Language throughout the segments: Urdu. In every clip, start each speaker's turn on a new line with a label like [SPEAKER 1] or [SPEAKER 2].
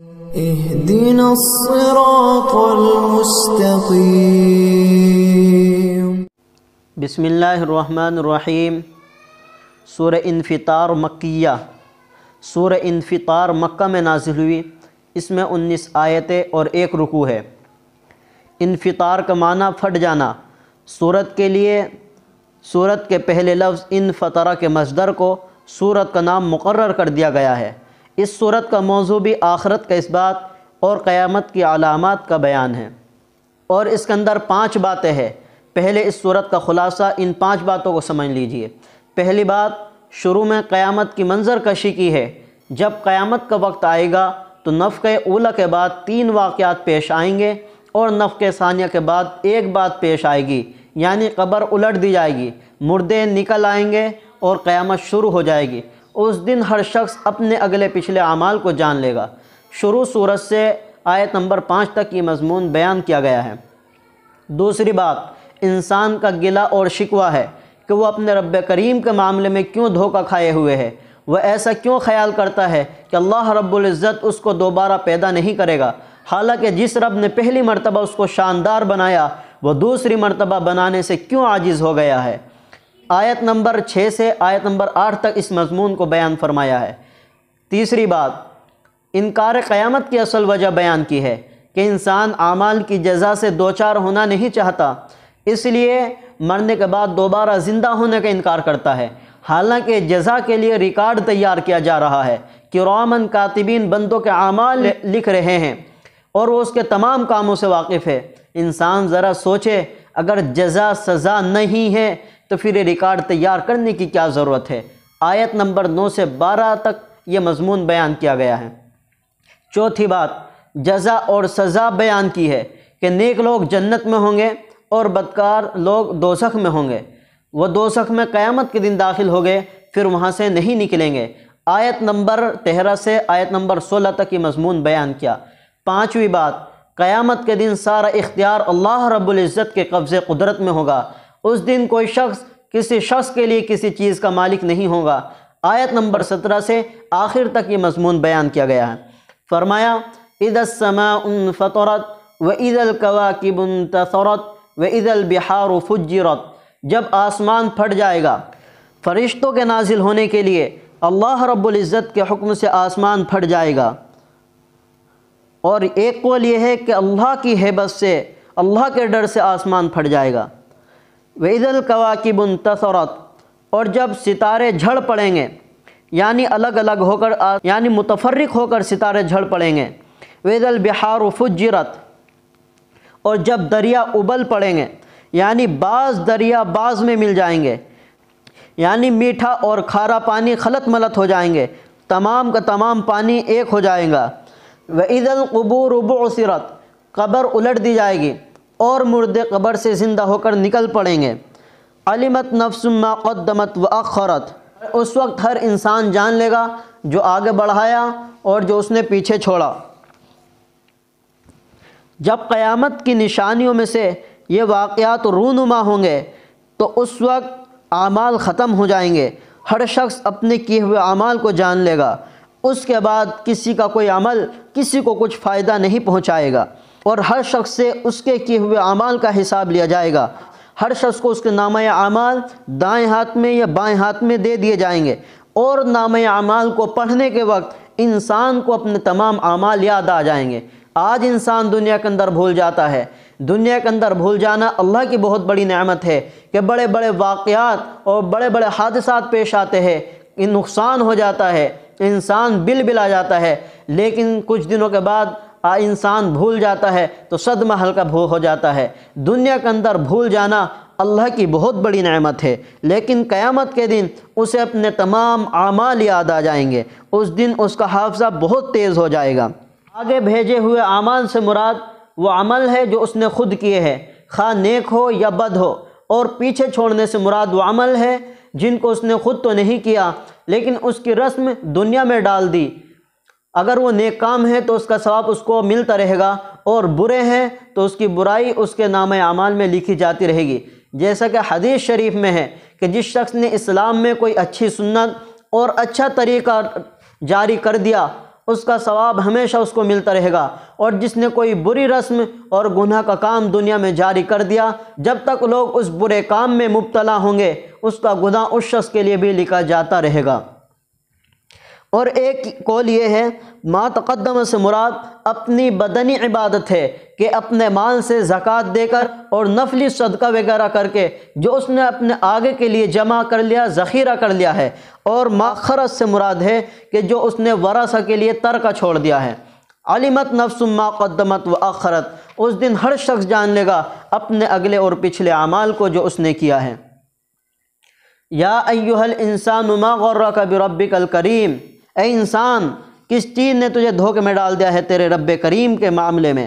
[SPEAKER 1] اهدنا الصراط المستقیم۔
[SPEAKER 2] بسم اللہ الرحمن الرحیم۔ سورہ انفطار مکیہ۔ سورہ انفطار مکہ میں نازل ہوئی۔ اس میں 19 آیتیں اور 1 رکوع ہے۔ انفطار کا معنی پھٹ جانا۔ سورت کے پہلے لفظ انفطر کے مصدر کو سورت کا نام مقرر کر دیا گیا ہے۔ اس سورت کا موضوع بھی آخرت کا اثبات اور قیامت کی علامات کا بیان ہے، اور اس کے اندر 5 باتیں ہیں۔ پہلے اس سورت کا خلاصہ ان 5 باتوں کو سمجھ لیجئے۔ پہلی بات، شروع میں قیامت کی منظر کشی کی ہے۔ جب قیامت کا وقت آئے گا تو نفخہ اولیٰ کے بعد 3 واقعات پیش آئیں گے، اور نفخہ ثانیہ کے بعد 1 بات پیش آئے گی، یعنی قبر الٹ دی جائے گی، مردے نکل آئیں گے اور قیامت شروع ہو جائے گی۔ اس دن ہر شخص اپنے اگلے پچھلے اعمال کو جان لے گا۔ شروع سورت سے آیت نمبر 5 تک یہ مضمون بیان کیا گیا ہے۔ دوسری بات، انسان کا گلہ اور شکوہ ہے کہ وہ اپنے رب کریم کے معاملے میں کیوں دھوکہ کھائے ہوئے ہے۔ وہ ایسا کیوں خیال کرتا ہے کہ اللہ رب العزت اس کو دوبارہ پیدا نہیں کرے گا، حالانکہ جس رب نے پہلی مرتبہ اس کو شاندار بنایا وہ دوسری مرتبہ بنانے سے کیوں عاجز ہو گیا ہے۔ آیت نمبر 6 سے آیت نمبر 8 تک اس مضمون کو بیان فرمایا ہے۔ تیسری بات، انکار قیامت کی اصل وجہ بیان کی ہے کہ انسان اعمال کی جزا سے دوچار ہونا نہیں چاہتا، اس لیے مرنے کے بعد دوبارہ زندہ ہونے کا انکار کرتا ہے، حالانکہ جزا کے لیے ریکارڈ تیار کیا جا رہا ہے۔ کراماً کاتبین بندوں کے اعمال لکھ رہے ہیں اور وہ اس کے تمام کاموں سے واقف ہے۔ انسان ذرا سوچے، اگر جزا سزا نہیں ہے تو پھر یہ ریکارڈ تیار کرنے کی کیا ضرورت ہے۔ آیت نمبر 9 سے 12 تک یہ مضمون بیان کیا گیا ہے۔ چوتھی بات، جزا اور سزا بیان کی ہے کہ نیک لوگ جنت میں ہوں گے اور بدکار لوگ دوزخ میں ہوں گے۔ وہ دوزخ میں قیامت کے دن داخل ہو گئے، پھر وہاں سے نہیں نکلیں گے۔ آیت نمبر 13 سے آیت نمبر 16 تک یہ مضمون بیان کیا۔ پانچویں بات، قیامت کے دن سارا اختیار اللہ رب العزت کے قبضے قدرت میں ہوگا۔ اس دن کوئی شخص کسی شخص کے لیے کسی چیز کا مالک نہیں ہوگا۔ آیت نمبر 17 سے آخر تک یہ مضمون بیان کیا گیا ہے۔ فرمایا، اذا السماء انفطرت واذا الكواكب انتثرت واذا البحار فجرت، جب آسمان پھٹ جائے گا، فرشتوں کے نازل ہونے کے لیے اللہ رب العزت کے حکم سے آسمان پھٹ جائے گا، اور ایک قول یہ ہے کہ اللہ کی ہیبت سے، اللہ کے ڈر سے آسمان پھٹ جائے گا۔ وَإِذَا الْكَوَاكِبُ انتَثَرَتْ، اور جب ستارے جھڑ پڑیں گے، یعنی الگ الگ ہو کر، یعنی متفرق ہو کر ستارے جھڑ پڑیں گے۔ وَإِذَا الْبِحَارُ فُجِّرَتْ، اور جب دریا ابل پڑیں گے، یعنی بعض دریا بعض میں مل جائیں گے، یعنی میٹھا اور کھارا پانی خلط ملط ہو جائیں گے، تمام کا تمام پانی ایک ہو جائے گا۔ وَإِذَا الْقُبُورُ بُعْثِرَتْ، قبر الٹ دی جائے گی اور مردے قبر سے زندہ ہو کر نکل پڑیں گے۔ عَلِمَتْ نَفْسٌ مَا قَدَّمَتْ وَأَخَّرَتْ، اس وقت ہر انسان جان لے گا جو آگے بڑھایا اور جو اس نے پیچھے چھوڑا۔ جب قیامت کی نشانیوں میں سے یہ واقعات رونما ہوں گے تو اس وقت اعمال ختم ہو جائیں گے، ہر شخص اپنے کیے ہوئے اعمال کو جان لے گا۔ اس کے بعد کسی کا کوئی عمل کسی کو کچھ فائدہ نہیں پہنچائے گا، اور ہر شخص سے اس کے کیے ہوئے اعمال کا حساب لیا جائے گا۔ ہر شخص کو اس کے نامہ اعمال دائیں ہاتھ میں یا بائیں ہاتھ میں دے دیے جائیں گے، اور نامہ اعمال کو پڑھنے کے وقت انسان کو اپنے تمام اعمال یاد آ جائیں گے۔ آج انسان دنیا کے اندر بھول جاتا ہے۔ دنیا کے اندر بھول جانا اللہ کی بہت بڑی نعمت ہے کہ بڑے بڑے واقعات اور بڑے بڑے حادثات پیش آتے ہیں، نقصان ہو جاتا ہے، انسان بل آ جاتا ہے، لیکن کچھ دنوں کے بعد انسان بھول جاتا ہے تو صدمہ ہلکا ہو جاتا ہے۔ دنیا کے اندر بھول جانا اللہ کی بہت بڑی نعمت ہے، لیکن قیامت کے دن اسے اپنے تمام اعمال یاد آ جائیں گے۔ اس دن اس کا حافظہ بہت تیز ہو جائے گا۔ آگے بھیجے ہوئے اعمال سے مراد وہ عمل ہے جو اس نے خود کیے ہیں، خواہ نیک ہو یا بد ہو، اور پیچھے چھوڑنے سے مراد وہ عمل ہے جن کو اس نے خود تو نہیں کیا لیکن اس کی رسم دنیا میں ڈال دی۔ اگر وہ نیک کام ہے تو اس کا ثواب اس کو ملتا رہے گا، اور برے ہیں تو اس کی برائی اس کے نامہ اعمال میں لکھی جاتی رہے گی۔ جیسا کہ حدیث شریف میں ہے کہ جس شخص نے اسلام میں کوئی اچھی سنت اور اچھا طریقہ جاری کر دیا، اس کا ثواب ہمیشہ اس کو ملتا رہے گا، اور جس نے کوئی بری رسم اور گناہ کا کام دنیا میں جاری کر دیا، جب تک لوگ اس برے کام میں مبتلا ہوں گے اس کا گناہ اس شخص کے لیے بھی لکھا جاتا رہے گا۔ اور ایک قول یہ ہے، ما تقدم سے مراد اپنی بدنی عبادت ہے کہ اپنے مال سے زکوٰۃ دے کر اور نفلی صدقہ وغیرہ کر کے جو اس نے اپنے آگے کے لیے جمع کر لیا، ذخیرہ کر لیا ہے۔ اور ماخرت سے مراد ہے کہ جو اس نے ورثہ کے لیے ترکہ چھوڑ دیا ہے۔ علمت نفس ما قدمت و اخرت، اس دن ہر شخص جان لے گا اپنے اگلے اور پچھلے اعمال کو جو اس نے کیا ہے۔ یا ایھا الانسان ما غرک بربک الکریم، اے انسان کس چیز نے تجھے دھوکے میں ڈال دیا ہے تیرے رب کریم کے معاملے میں۔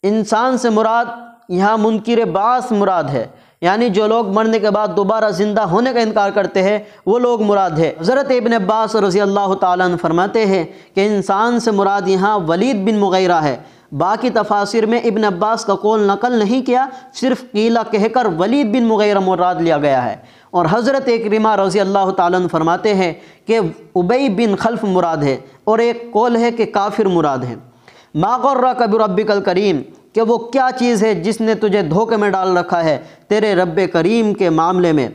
[SPEAKER 2] انسان سے مراد یہاں منکر بعث مراد ہے، یعنی جو لوگ مرنے کے بعد دوبارہ زندہ ہونے کا انکار کرتے ہیں وہ لوگ مراد ہے۔ حضرت ابن عباس رضی اللہ تعالیٰ عنہ فرماتے ہیں کہ انسان سے مراد یہاں ولید بن مغیرہ ہے۔ باقی تفاسیر میں ابن عباس کا قول نقل نہیں کیا، صرف قیلہ کہہ کر ولید بن مغیرہ مراد لیا گیا ہے۔ اور حضرت اکرمہ رضی اللہ تعالیٰ عنہ فرماتے ہیں کہ ابی بن خلف مراد ہے، اور ایک قول ہے کہ کافر مراد ہے۔ ما غرک بربک الکریم، کہ وہ کیا چیز ہے جس نے تجھے دھوکے میں ڈال رکھا ہے تیرے رب کریم کے معاملے میں۔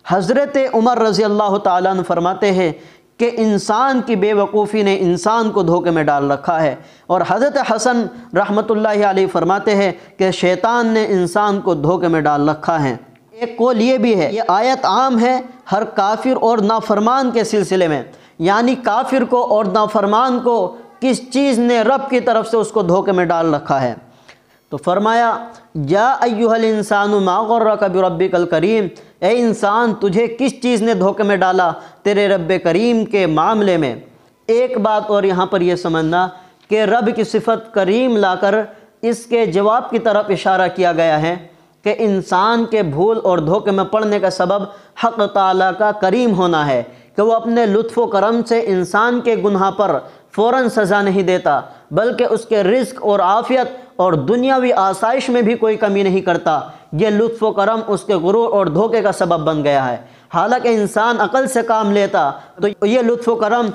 [SPEAKER 2] حضرت عمر رضی اللہ تعالیٰ عنہ فرماتے ہیں کہ انسان کی بے وقوفی نے انسان کو دھوکے میں ڈال رکھا ہے، اور حضرت حسن رحمۃ اللہ علیہ فرماتے ہیں کہ شیطان نے انسان کو دھوکے میں ڈال رکھا ہے۔ ایک قول یہ بھی ہے، یہ آیت عام ہے ہر کافر اور نافرمان کے سلسلے میں، یعنی کافر کو اور نافرمان کو کس چیز نے رب کی طرف سے اس کو دھوکے میں ڈال رکھا ہے۔ تو فرمایا یا ایھا الانسان ما غرک بربک الکریم، اے انسان تجھے کس چیز نے دھوکے میں ڈالا تیرے رب کریم کے معاملے میں۔ ایک بات اور یہاں پر یہ سمجھنا کہ رب کی صفت کریم لا کر اس کے جواب کی طرف اشارہ کیا گیا ہے کہ انسان کے بھول اور دھوکے میں پڑنے کا سبب حق تعالیٰ کا کریم ہونا ہے کہ وہ اپنے لطف و کرم سے انسان کے گناہ پر فوراً سزا نہیں دیتا، بلکہ اس کے رزق اور عافیت اور دنیاوی آسائش میں بھی کوئی کمی نہیں کرتا۔ یہ لطف و کرم اس کے غرور اور دھوکے کا سبب بن گیا ہے۔ حالانکہ انسان عقل سے کام لیتا تو یہ لطف و کرم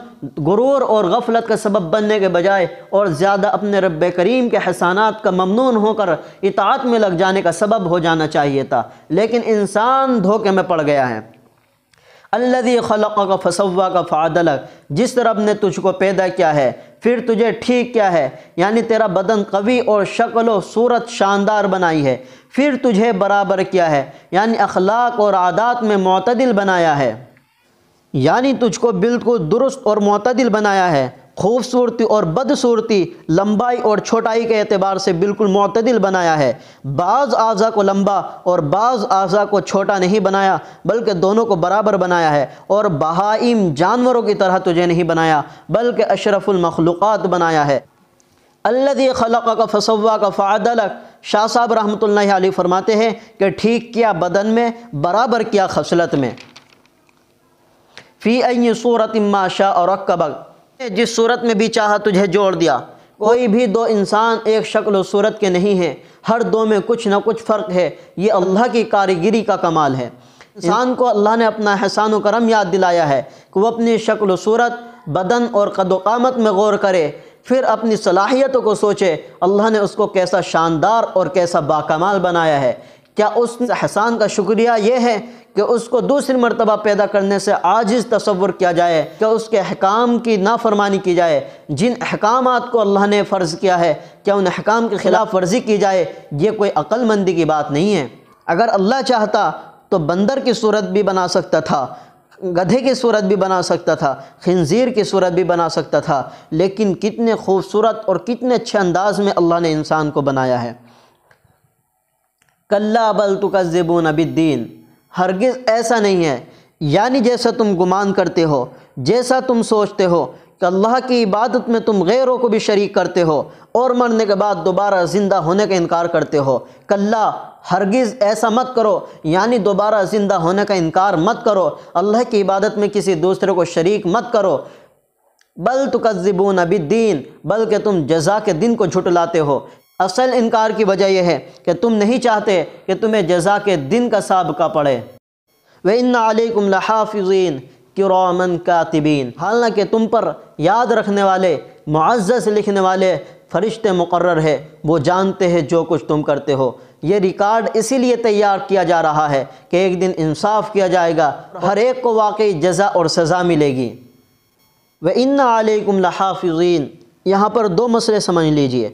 [SPEAKER 2] غرور اور غفلت کا سبب بننے کے بجائے اور زیادہ اپنے رب کریم کے احسانات کا ممنون ہو کر اطاعت میں لگ جانے کا سبب ہو جانا چاہیے تھا، لیکن انسان دھوکے میں پڑ گیا ہے۔ الذی خلقک فسواک فعدلک، جس رب نے تجھ کو پیدا کیا ہے پھر تجھے ٹھیک کیا ہے، یعنی تیرا بدن قوی اور شکل و صورت شاندار بنائی ہے، پھر تجھے برابر کیا ہے، یعنی اخلاق اور عادات میں معتدل بنایا ہے، یعنی تجھ کو بالکل درست اور معتدل بنایا ہے۔ خوبصورتی اور بدصورتی، لمبائی اور چھوٹائی کے اعتبار سے بالکل معتدل بنایا ہے۔ بعض اعضاء کو لمبا اور بعض اعضاء کو چھوٹا نہیں بنایا، بلکہ دونوں کو برابر بنایا ہے، اور بہائم جانوروں کی طرح تجھے نہیں بنایا بلکہ اشرف المخلوقات بنایا ہے۔ الذی خلقک فسواک فعدلک، شاہ صاحب رحمۃ اللہ علیہ فرماتے ہیں کہ ٹھیک کیا بدن میں، برابر کیا خصلت میں۔ فی ای صورت ما شاء رکبک، جس صورت میں بھی چاہا تجھے جوڑ دیا۔ کوئی بھی دو انسان ایک شکل و صورت کے نہیں ہیں، ہر دو میں کچھ نہ کچھ فرق ہے۔ یہ اللہ کی کاریگری کا کمال ہے۔ انسان کو اللہ نے اپنا احسان و کرم یاد دلایا ہے کہ وہ اپنی شکل و صورت، بدن اور قد و قامت میں غور کرے، پھر اپنی صلاحیتوں کو سوچے اللہ نے اس کو کیسا شاندار اور کیسا باکمال بنایا ہے۔ کیا اس احسان کا شکریہ یہ ہے کہ اس کو دوسری مرتبہ پیدا کرنے سے عاجز تصور کیا جائے، کہ اس کے احکام کی نافرمانی کی جائے؟ جن احکامات کو اللہ نے فرض کیا ہے کیا ان احکام کی خلاف ورزی کی جائے؟ یہ کوئی عقل مندی کی بات نہیں ہے۔ اگر اللہ چاہتا تو بندر کی صورت بھی بنا سکتا تھا، گدھے کی صورت بھی بنا سکتا تھا، خنزیر کی صورت بھی بنا سکتا تھا، لیکن کتنے خوبصورت اور کتنے اچھے انداز میں اللہ نے انسان کو بنایا ہے۔ کلا بل تکذبون بالدین، ہرگز ایسا نہیں ہے، یعنی جیسا تم گمان کرتے ہو، جیسا تم سوچتے ہو کہ اللہ کی عبادت میں تم غیروں کو بھی شریک کرتے ہو اور مرنے کے بعد دوبارہ زندہ ہونے کا انکار کرتے ہو۔ کلا، ہرگز ایسا مت کرو، یعنی دوبارہ زندہ ہونے کا انکار مت کرو، اللہ کی عبادت میں کسی دوسرے کو شریک مت کرو۔ بل تکذبون بالدین، بلکہ تم جزا کے دن کو جھٹلاتے ہو۔ اصل انکار کی وجہ یہ ہے کہ تم نہیں چاہتے کہ تمہیں جزا کے دن کا سابقہ پڑے۔ وَإِنَّ عَلَيْكُمْ لَحَافِظِينَ كِرَامًا كَاتِبِينَ، حالانکہ تم پر یاد رکھنے والے معزز لکھنے والے فرشتے مقرر ہے، وہ جانتے ہیں جو کچھ تم کرتے ہو۔ یہ ریکارڈ اسی لیے تیار کیا جا رہا ہے کہ ایک دن انصاف کیا جائے گا، ہر ایک کو واقعی جزا اور سزا ملے گی۔ وَإِنَّ عَلَيْكُمْ لَحَافِظِينَ، یہاں پر دو مسئلے سمجھ لیجئے۔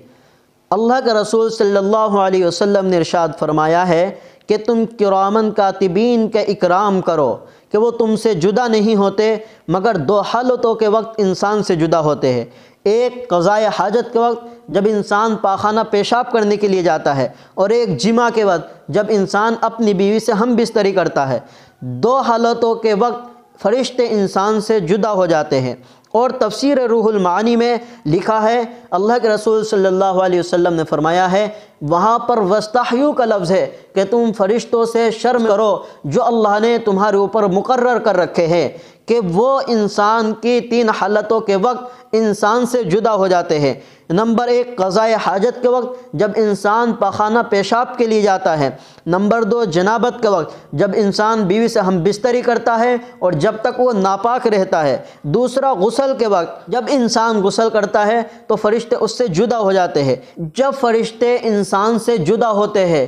[SPEAKER 2] اللہ کے رسول صلی اللہ علیہ وسلم نے ارشاد فرمایا ہے کہ تم کرامن کاتبین کا اکرام کرو کہ وہ تم سے جدا نہیں ہوتے مگر دو حالتوں کے وقت انسان سے جدا ہوتے ہیں۔ ایک قضائے حاجت کے وقت جب انسان پاخانہ پیشاب کرنے کے لیے جاتا ہے، اور ایک جمع کے وقت جب انسان اپنی بیوی سے ہم بستری کرتا ہے۔ دو حالتوں کے وقت فرشتے انسان سے جدا ہو جاتے ہیں۔ اور تفسیر روح المعانی میں لکھا ہے، اللہ کے رسول صلی اللہ علیہ وسلم نے فرمایا ہے، وہاں پر وَاسْتَحْيُوا کا لفظ ہے کہ تم فرشتوں سے شرم کرو جو اللہ نے تمہارے اوپر مقرر کر رکھے ہیں، کہ وہ انسان کی تین حالتوں کے وقت انسان سے جدا ہو جاتے ہیں۔ نمبر ایک قضائے حاجت کے وقت جب انسان پاخانہ پیشاب کے لیے جاتا ہے۔ نمبر دو جنابت کے وقت جب انسان بیوی سے ہم بستری کرتا ہے اور جب تک وہ ناپاک رہتا ہے۔ دوسرا غسل کے وقت جب انسان غسل کرتا ہے تو فرشتے اس سے جدا ہو جاتے ہیں۔ جب فرشتے انسان سے جدا ہوتے ہیں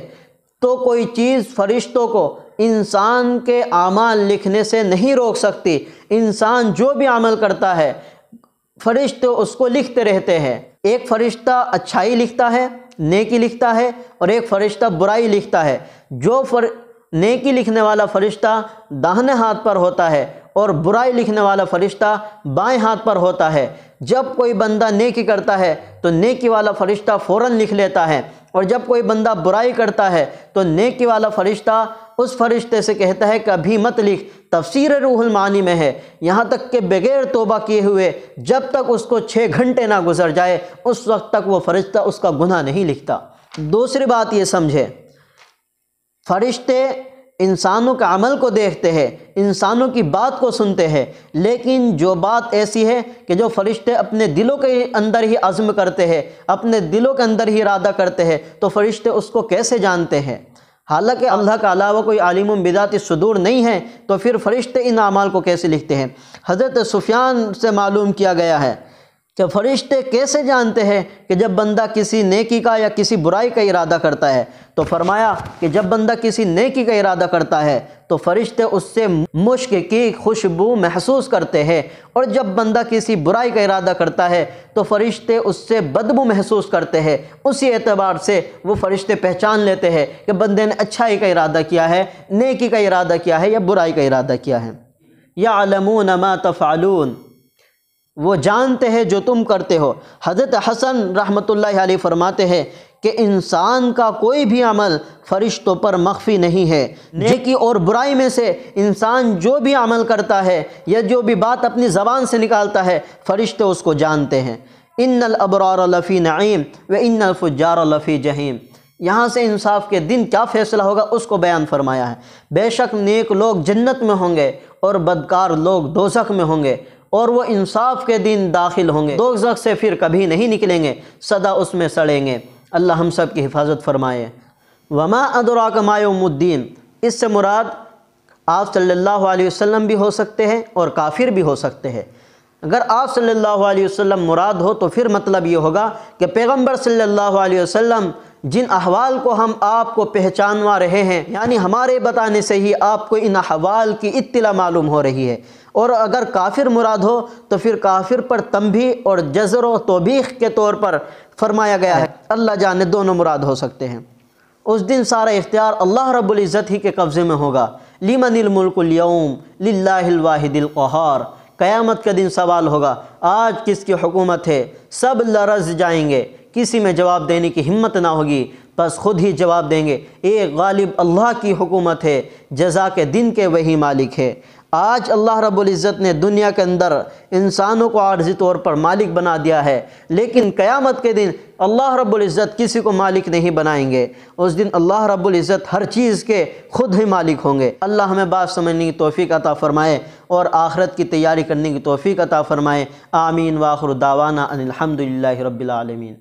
[SPEAKER 2] تو کوئی چیز فرشتوں کو انسان کے اعمال لکھنے سے نہیں روک سکتی۔ انسان جو بھی عمل کرتا ہے فرشتے اس کو لکھتے رہتے ہیں۔ ایک فرشتہ اچھائی لکھتا ہے، نیکی لکھتا ہے، اور ایک فرشتہ برائی لکھتا ہے۔ جو نیکی لکھنے والا فرشتہ داہنے ہاتھ پر ہوتا ہے اور برائی لکھنے والا فرشتہ بائیں ہاتھ پر ہوتا ہے۔ جب کوئی بندہ نیکی کرتا ہے تو نیکی والا فرشتہ فوراً لکھ لیتا ہے، اور جب کوئی بندہ برائی کرتا ہے تو نیکی والا فرشتہ اس فرشتے سے کہتا ہے کہ ابھی مت لکھ۔ تفسیر روح المعانی میں ہے، یہاں تک کہ بغیر توبہ کیے ہوئے جب تک اس کو 6 گھنٹے نہ گزر جائے اس وقت تک وہ فرشتہ اس کا گناہ نہیں لکھتا۔ دوسری بات یہ سمجھے، فرشتے انسانوں کے عمل کو دیکھتے ہیں، انسانوں کی بات کو سنتے ہیں، لیکن جو بات ایسی ہے کہ جو فرشتے اپنے دلوں کے اندر ہی عزم کرتے ہیں، اپنے دلوں کے اندر ہی ارادہ کرتے ہیں، تو فرشتے اس کو کیسے جانتے ہیں؟ حالانکہ اللہ کے علاوہ کوئی عالم بذات الصدور نہیں ہے، تو پھر فرشتے ان اعمال کو کیسے لکھتے ہیں؟ حضرت سفیان سے معلوم کیا گیا ہے کہ فرشتے کیسے جانتے ہیں کہ جب بندہ کسی نیکی کا یا کسی برائی کا ارادہ کرتا ہے؟ تو فرمایا کہ جب بندہ کسی نیکی کا ارادہ کرتا ہے تو فرشتے اس سے مشک کی خوشبو محسوس کرتے ہیں، اور جب بندہ کسی برائی کا ارادہ کرتا ہے تو فرشتے اس سے بدبو محسوس کرتے ہیں۔ اسی اعتبار سے وہ فرشتے پہچان لیتے ہیں کہ بندے نے اچھائی کا ارادہ کیا ہے، نیکی کا ارادہ کیا ہے یا برائی کا ارادہ کیا ہے۔ یعلمون ما تفعلون، وہ جانتے ہیں جو تم کرتے ہو۔ حضرت حسن رحمۃ اللہ علیہ فرماتے ہیں کہ انسان کا کوئی بھی عمل فرشتوں پر مخفی نہیں ہے۔ نیکی اور برائی میں سے انسان جو بھی عمل کرتا ہے یا جو بھی بات اپنی زبان سے نکالتا ہے فرشتے اس کو جانتے ہیں۔ ان الابرار لفی نعیم و ان الفجار لفی جہیم، یہاں سے انصاف کے دن کیا فیصلہ ہوگا اس کو بیان فرمایا ہے۔ بے شک نیک لوگ جنت میں ہوں گے اور بدکار لوگ دوزخ میں ہوں گے، اور وہ انصاف کے دن داخل ہوں گے، دوزخ سے پھر کبھی نہیں نکلیں گے، سدا اس میں سڑیں گے۔ اللہ ہم سب کی حفاظت فرمائے۔ وما ادراک ما یوم الدین، اس سے مراد آپ صلی اللہ علیہ وسلم بھی ہو سکتے ہیں اور کافر بھی ہو سکتے ہیں۔ اگر آپ صلی اللہ علیہ وسلم مراد ہو تو پھر مطلب یہ ہوگا کہ پیغمبر صلی اللہ علیہ وسلم جن احوال کو ہم آپ کو پہچانوا رہے ہیں، یعنی ہمارے بتانے سے ہی آپ کو ان احوال کی اطلاع معلوم ہو رہی ہے۔ اور اگر کافر مراد ہو تو پھر کافر پر تنبیہ اور زجر و توبیخ کے طور پر فرمایا گیا ہے۔ اللہ جانے دونوں مراد ہو سکتے ہیں۔ اس دن سارا اختیار اللہ رب العزت ہی کے قبضے میں ہوگا۔ لمن الملک اليوم للہ الواحد القہار، قیامت کے دن سوال ہوگا آج کس کی حکومت ہے؟ سب لرز جائیں گے، کسی میں جواب دینے کی ہمت نہ ہوگی، بس خود ہی جواب دیں گے ایک غالب اللہ کی حکومت ہے، جزا کے دن کے وہی مالک ہے۔ آج اللہ رب العزت نے دنیا کے اندر انسانوں کو عارضی طور پر مالک بنا دیا ہے، لیکن قیامت کے دن اللہ رب العزت کسی کو مالک نہیں بنائیں گے۔ اس دن اللہ رب العزت ہر چیز کے خود ہی مالک ہوں گے۔ اللہ ہمیں بات سمجھنے کی توفیق عطا فرمائے اور آخرت کی تیاری کرنے کی توفیق عطا فرمائے۔ آمین۔ وآخر دعوانا ان الحمد للہ رب العالمین۔